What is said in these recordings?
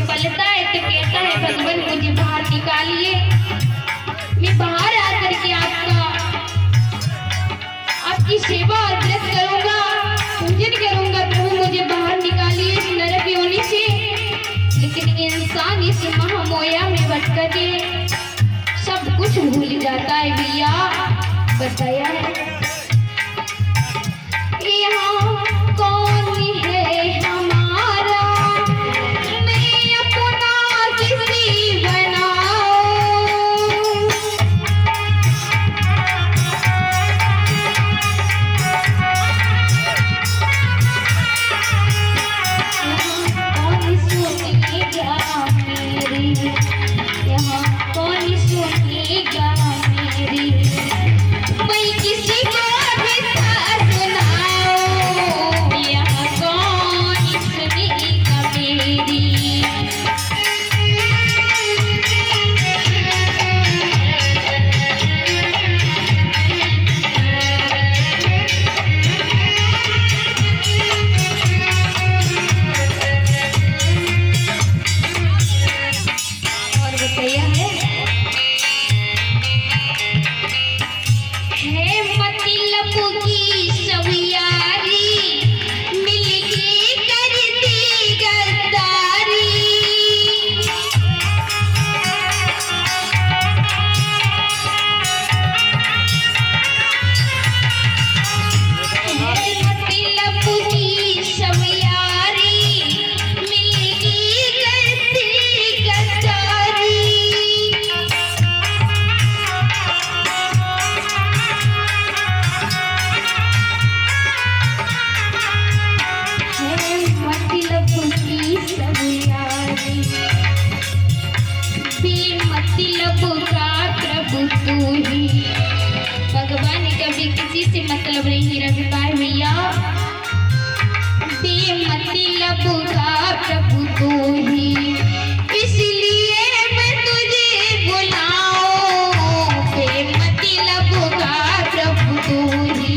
पलता है तो कहता है भगवान मुझे बाहर निकालिए। मैं बाहर आकर के आपकी सेवा और व्रत करूंगा, पूजन करूंगा। प्रभु मुझे बाहर निकालिए इस नरक योनि से। लेकिन इंसान इस महामाया में भटक के सब कुछ भूल जाता है। भैया बताया है यहाँ कौन है हमारा, मैं अपना किसी बनाऊं। कौन सुनेगा मेरी, यहाँ कौन सुनेगा मेरी, मैं किसी को भगवान कभी किसी से मतलब नहीं रखता है भैया। बेमतलब का प्रभु तू ही, इसलिए मैं तुझे बुलाऊं। बेमतलब का प्रभु तू ही।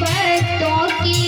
बरतों के